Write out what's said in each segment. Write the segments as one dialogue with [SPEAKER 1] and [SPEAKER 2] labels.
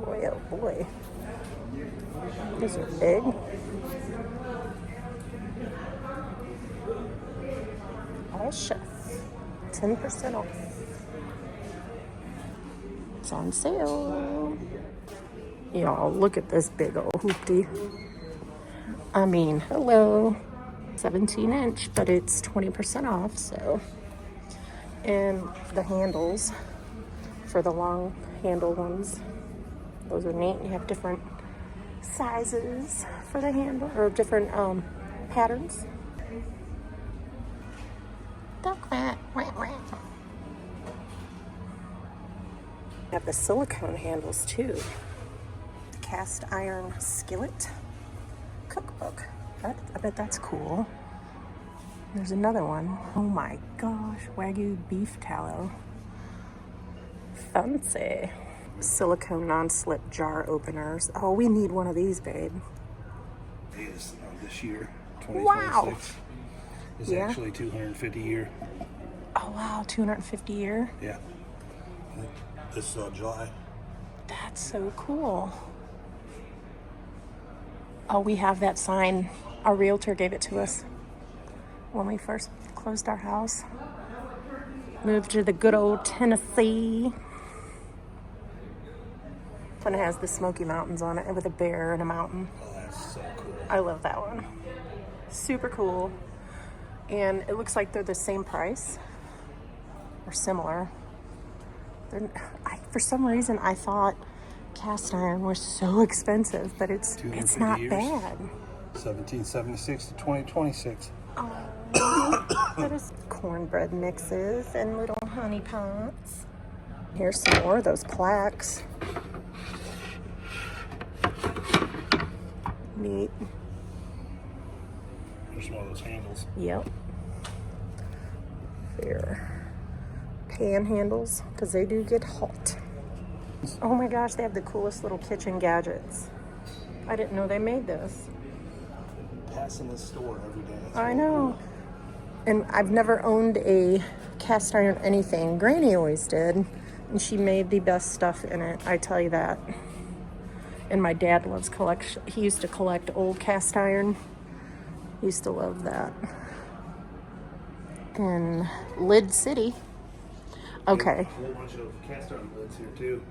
[SPEAKER 1] Boy, oh boy. These are big. All chef. 10% off. It's on sale. Y'all, look at this big old hoopty. I mean, hello. 17-inch, but it's 20% off, so. And the handles for the long handle ones. Those are neat. You have different sizes for the handle, or different patterns. You have the silicone handles too. Cast iron skillet cookbook. I bet that's cool. There's another one. Oh my gosh, Wagyu beef tallow. Fancy. Silicone non-slip jar openers. Oh, we need one of these, babe.
[SPEAKER 2] Is this year, 2026.
[SPEAKER 1] Wow.
[SPEAKER 2] Is actually 250 a year.
[SPEAKER 1] Oh wow, 250 a year?
[SPEAKER 2] Yeah. This July.
[SPEAKER 1] That's so cool. Oh, we have that sign. Our realtor gave it to us when we first closed our house. Moved to the good old Tennessee. And it has the Smoky Mountains on it with a bear and a mountain.
[SPEAKER 2] Oh, that's so cool.
[SPEAKER 1] I love that one. Super cool. And it looks like they're the same price or similar. For some reason, I thought cast iron was so expensive, but it's not bad.
[SPEAKER 2] 1776 to 2026.
[SPEAKER 1] Oh, there's cornbread mixes and little honey pots. Here's some more of those plaques. Neat.
[SPEAKER 2] There's one of those handles.
[SPEAKER 1] Yep. Here. Pan handles, because they do get hot. Oh my gosh, they have the coolest little kitchen gadgets. I didn't know they made this.
[SPEAKER 2] Passing this store every day. That's
[SPEAKER 1] I
[SPEAKER 2] really
[SPEAKER 1] know.
[SPEAKER 2] cool.
[SPEAKER 1] And I've never owned a cast iron anything. Granny always did. And she made the best stuff in it, I tell you that. And my dad loves collection. He used to collect old cast iron. He used to love that. And Lid City. Okay.
[SPEAKER 2] A whole bunch of cast iron lids here too.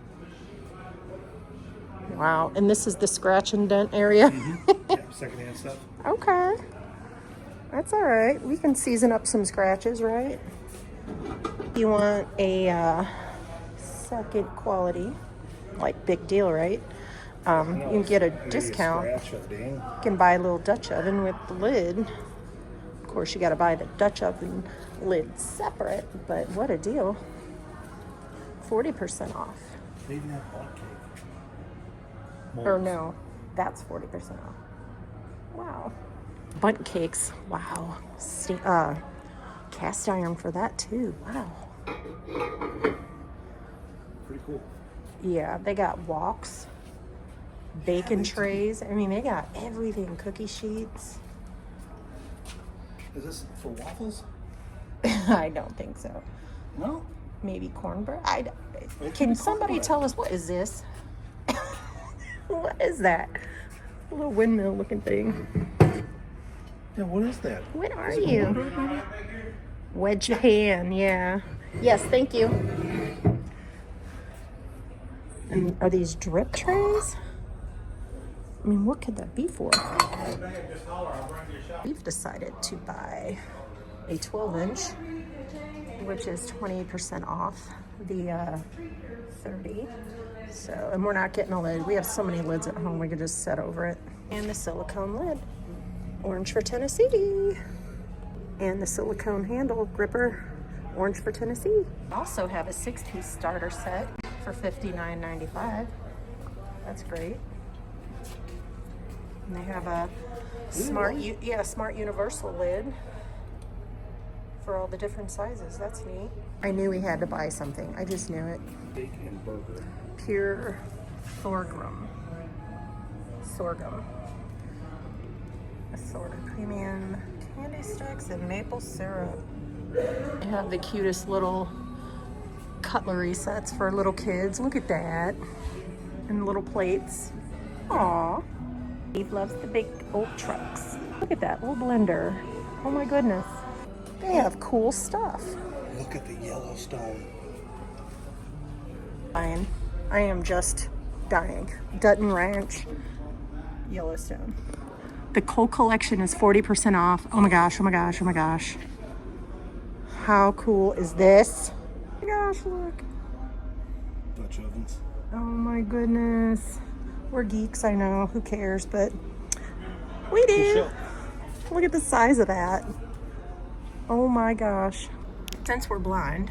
[SPEAKER 1] Wow. And this is the scratch and dent area?
[SPEAKER 2] Yeah, secondhand stuff.
[SPEAKER 1] Okay. That's all right. We can season up some scratches, right? You want a second quality, like big deal, right? You can get a discount. You can buy a little Dutch oven with the lid. Of course, you got to buy the Dutch oven lid separate, but what a deal. 40% off.
[SPEAKER 2] They even have butt cake.
[SPEAKER 1] Or no, that's 40% off. Wow. Bundt cakes. Wow. Cast iron for that too. Wow.
[SPEAKER 2] Pretty cool.
[SPEAKER 1] Yeah, they got woks, bacon trays. I mean, they got everything. Cookie sheets.
[SPEAKER 2] Is this for waffles?
[SPEAKER 1] I don't think so.
[SPEAKER 2] No.
[SPEAKER 1] Maybe cornbread. Can somebody tell us what is this? What is that? A little windmill looking thing.
[SPEAKER 2] Yeah, what is that?
[SPEAKER 1] What are you? Wedge pan, yeah. Yes, thank you. And are these drip trays? I mean, what could that be for? We've decided to buy a 12-inch, which is 20% off the 30. So, and we're not getting a lid. We have so many lids at home, we could just set over it. And the silicone lid, orange for Tennessee. And the silicone handle gripper, orange for Tennessee. Also have a 6-piece starter set for $59.95. That's great. And they have a smart universal lid for all the different sizes. That's neat. I knew we had to buy something. I just knew it.
[SPEAKER 2] Steak and burger.
[SPEAKER 1] Pure sorghum. Assorted premium candy sticks and maple syrup. They have the cutest little cutlery sets for little kids. Look at that. And little plates. Aww. Steve loves the big old trucks. Look at that little blender. Oh my goodness. They have cool stuff.
[SPEAKER 2] Look at the Yellowstone.
[SPEAKER 1] I am just dying. Dutton Ranch, Yellowstone. The Cole collection is 40% off. Oh my gosh, oh my gosh, oh my gosh. How cool is this? Oh my gosh, look.
[SPEAKER 2] Dutch ovens.
[SPEAKER 1] Oh my goodness. We're geeks, I know. Who cares? But we do. Look at the size of that. Oh my gosh. Since we're blind,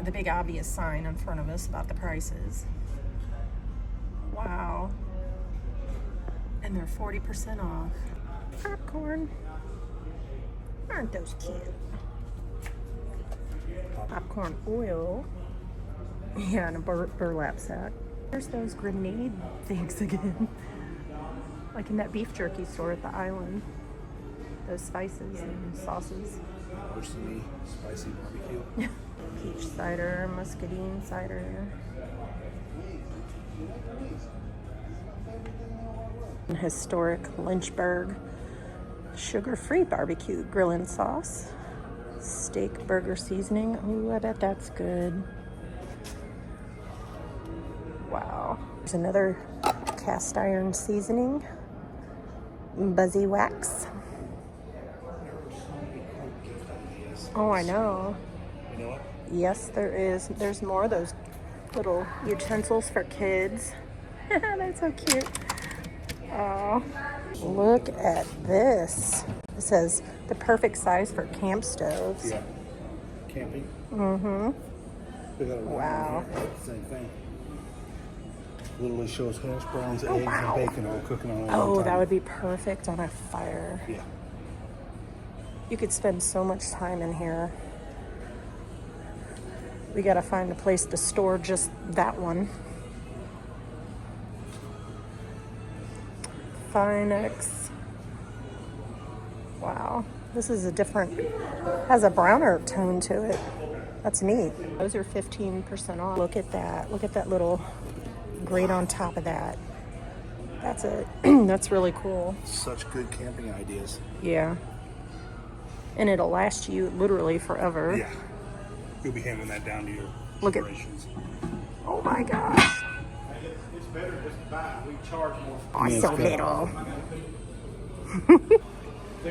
[SPEAKER 1] the big obvious sign in front of us about the prices. Wow. And they're 40% off. Popcorn. Aren't those cute? Popcorn oil. Yeah, and a burlap sack. There's those grenade things again. Like in that beef jerky store at the island. Those spices and sauces.
[SPEAKER 2] Personally, spicy barbecue.
[SPEAKER 1] Peach cider, muscadine cider. Historic Lynchburg sugar-free barbecue grilling sauce. Steak burger seasoning. Ooh, I bet that's good. Wow. There's another cast iron seasoning. Buzzy wax. Oh, I know.
[SPEAKER 2] You know what?
[SPEAKER 1] Yes, there is. There's more of those little utensils for kids. That's so cute. Oh, look at this. It says the perfect size for camp stoves.
[SPEAKER 2] Yeah. Camping.
[SPEAKER 1] Mm-hmm.
[SPEAKER 2] They got a
[SPEAKER 1] Wow.
[SPEAKER 2] Same thing. Literally shows hash browns,
[SPEAKER 1] Oh,
[SPEAKER 2] eggs,
[SPEAKER 1] wow.
[SPEAKER 2] and bacon all cooking on
[SPEAKER 1] Oh,
[SPEAKER 2] one
[SPEAKER 1] that
[SPEAKER 2] time.
[SPEAKER 1] would be perfect on a fire.
[SPEAKER 2] Yeah.
[SPEAKER 1] You could spend so much time in here. We gotta find a place to store just that one. Finex. Wow, this is a different, has a browner tone to it. That's neat. Those are 15% off. Look at that little grate on top of that. That's it. That's really cool.
[SPEAKER 2] Such good camping ideas.
[SPEAKER 1] Yeah. And it'll last you literally forever.
[SPEAKER 2] Yeah. You'll be handing that down to your
[SPEAKER 1] Look at-
[SPEAKER 2] generations.
[SPEAKER 1] Oh my gosh.
[SPEAKER 3] It's better just to buy. We charge more.
[SPEAKER 1] Oh,
[SPEAKER 2] Yeah,
[SPEAKER 1] so
[SPEAKER 2] it's good.
[SPEAKER 1] little.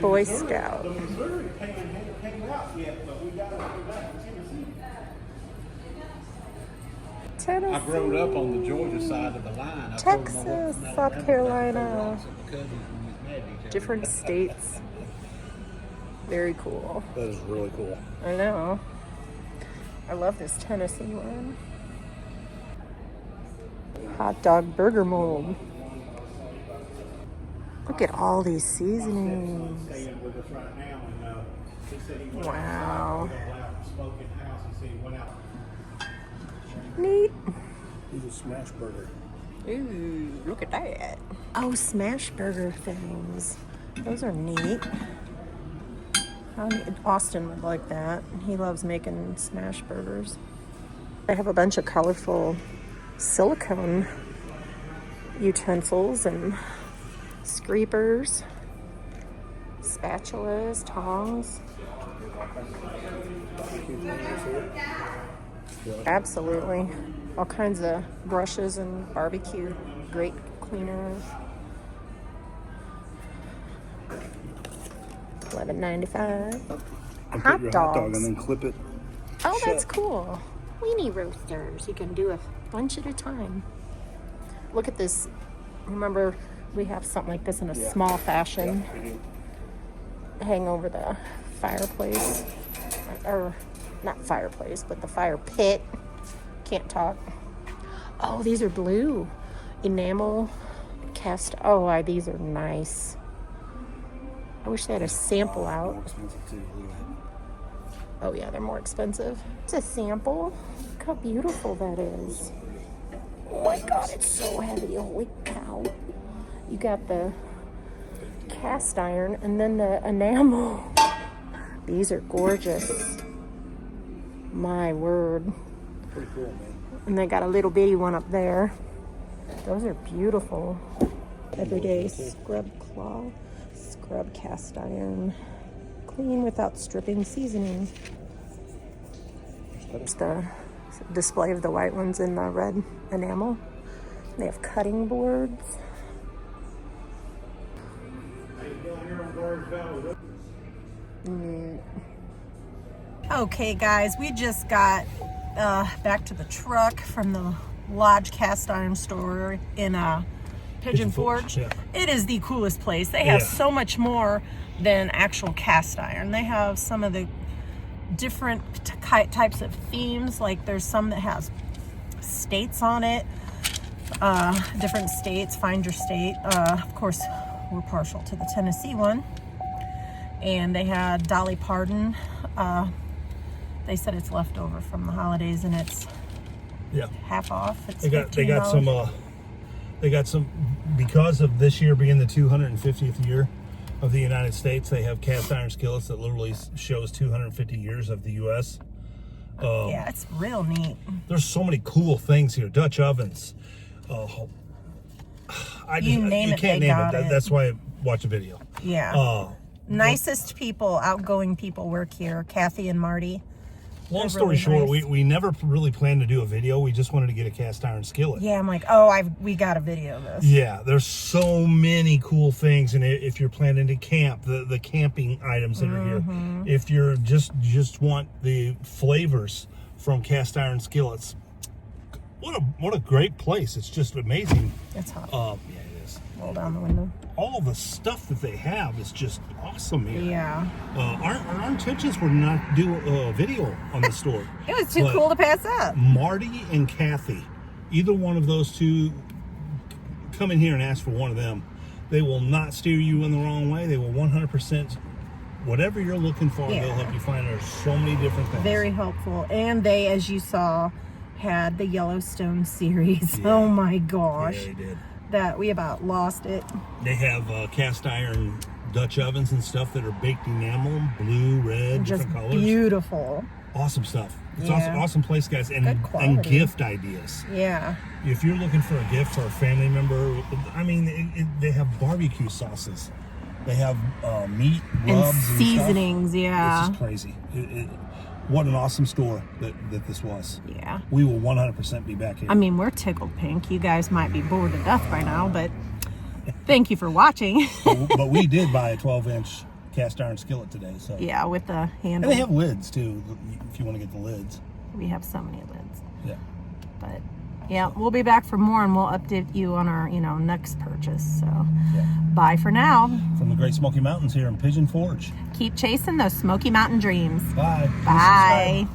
[SPEAKER 1] Boy Scout.
[SPEAKER 3] The Missouri hadn't came out yet, but we got it back in Tennessee.
[SPEAKER 1] Tennessee.
[SPEAKER 3] I grew up on the Georgia side of the line.
[SPEAKER 1] Texas, South Carolina. Different states. Very cool.
[SPEAKER 2] That is really cool.
[SPEAKER 1] I know. I love this Tennessee one. Hot dog burger mold. Look at all these seasonings.
[SPEAKER 3] Staying with us right now, and he said he went
[SPEAKER 1] Wow.
[SPEAKER 3] outside, we got allowed to smoke in the house. He said he went out.
[SPEAKER 1] Neat.
[SPEAKER 2] These are smash burger.
[SPEAKER 1] Ooh, look at that. Oh, smash burger things. Those are neat. Austin would like that. He loves making smash burgers. I have a bunch of colorful silicone utensils and scrapers, spatulas, tongs. Absolutely. All kinds of brushes and barbecue grate cleaners. $11.95.
[SPEAKER 2] And
[SPEAKER 1] Hot
[SPEAKER 2] put your hot dog
[SPEAKER 1] dogs.
[SPEAKER 2] and then clip it.
[SPEAKER 1] Oh, that's
[SPEAKER 2] Shut.
[SPEAKER 1] cool. Weenie roasters. You can do a bunch at a time. Look at this. Remember, we have something like this in a
[SPEAKER 2] Yeah.
[SPEAKER 1] small fashion.
[SPEAKER 2] Yeah, we do.
[SPEAKER 1] Hang over the fireplace. Or, not fireplace, but the fire pit. Can't talk. Oh, these are blue. Enamel cast. Oh, these are nice. I wish they had a sample out.
[SPEAKER 2] More expensive too. Look at that.
[SPEAKER 1] Oh yeah, they're more expensive. It's a sample. Look how beautiful that is. Oh my god, it's so heavy. Holy cow. You got the cast iron, and then the enamel. These are gorgeous. My word.
[SPEAKER 2] Pretty cool, man.
[SPEAKER 1] And they got a little bitty one up there. Those are beautiful. Everyday scrub claw, scrub cast iron. Clean without stripping seasoning. There's the display of the white ones in the red enamel. They have cutting boards. Okay guys, we just got back to the truck from the Lodge cast iron store in Pigeon Forge.
[SPEAKER 2] Yeah.
[SPEAKER 1] It is the coolest place. They have so much more than actual cast iron. They have some of the different types of themes. Like there's some that has states on it, different states. Find your state. Of course, we're partial to the Tennessee one. And they had Dolly Parton. They said it's leftover from the holidays, and it's half off. It's
[SPEAKER 2] They got some because of this year being the 250th year of the United States. They have cast iron skillets that literally shows 250 years of the U.S.
[SPEAKER 1] Yeah, it's real neat.
[SPEAKER 2] There's so many cool things here. Dutch ovens.
[SPEAKER 1] You
[SPEAKER 2] can't
[SPEAKER 1] name it.
[SPEAKER 2] That's why I watch a video.
[SPEAKER 1] Yeah. Nicest people, outgoing people work here. Kathy and Marty.
[SPEAKER 2] Long
[SPEAKER 1] They're
[SPEAKER 2] story
[SPEAKER 1] really
[SPEAKER 2] short,
[SPEAKER 1] nice.
[SPEAKER 2] we never really planned to do a video. We just wanted to get a cast iron skillet.
[SPEAKER 1] Yeah, I'm like, oh, we got a video of this.
[SPEAKER 2] Yeah, there's so many cool things, and if you're planning to camp, the camping items that are here. If you're just want the flavors from cast iron skillets, what a great place! It's just amazing.
[SPEAKER 1] It's hot.
[SPEAKER 2] Yeah, it is.
[SPEAKER 1] Roll down the window.
[SPEAKER 2] All the stuff that they have is just awesome here.
[SPEAKER 1] Yeah.
[SPEAKER 2] Our intentions were not do a video on the store.
[SPEAKER 1] It was too cool to pass up.
[SPEAKER 2] Marty and Kathy, either one of those two, come in here and ask for one of them. They will not steer you in the wrong way. They will 100%, whatever you're looking for, they'll help you find. There's so many different things.
[SPEAKER 1] Very helpful. And they, as you saw, had the Yellowstone series. Oh my gosh.
[SPEAKER 2] Yeah, they did.
[SPEAKER 1] That we about lost it.
[SPEAKER 2] They have cast iron Dutch ovens and stuff that are baked enamel, blue, red,
[SPEAKER 1] Just
[SPEAKER 2] different colors.
[SPEAKER 1] beautiful.
[SPEAKER 2] Awesome stuff. It's
[SPEAKER 1] Yeah.
[SPEAKER 2] awesome place, guys, and
[SPEAKER 1] Good quality.
[SPEAKER 2] gift ideas.
[SPEAKER 1] Yeah.
[SPEAKER 2] If you're looking for a gift for a family member, I mean, they have barbecue sauces. They have meat
[SPEAKER 1] And
[SPEAKER 2] rubs and
[SPEAKER 1] seasonings,
[SPEAKER 2] stuff.
[SPEAKER 1] yeah.
[SPEAKER 2] It's just crazy. What an awesome store that this was.
[SPEAKER 1] Yeah.
[SPEAKER 2] We will 100% be back here.
[SPEAKER 1] I mean, we're tickled pink. You guys might be bored to death by now, but thank you for watching.
[SPEAKER 2] but we did buy a 12-inch cast iron skillet today. So
[SPEAKER 1] Yeah, with the handle.
[SPEAKER 2] And they have lids, too, if you want to get the lids.
[SPEAKER 1] We have so many lids.
[SPEAKER 2] Yeah.
[SPEAKER 1] But yeah, we'll be back for more, and we'll update you on our, next purchase. So bye for now.
[SPEAKER 2] From the Great Smoky Mountains here in Pigeon Forge.
[SPEAKER 1] Keep chasing those Smoky Mountain dreams.
[SPEAKER 2] Bye.
[SPEAKER 1] Bye.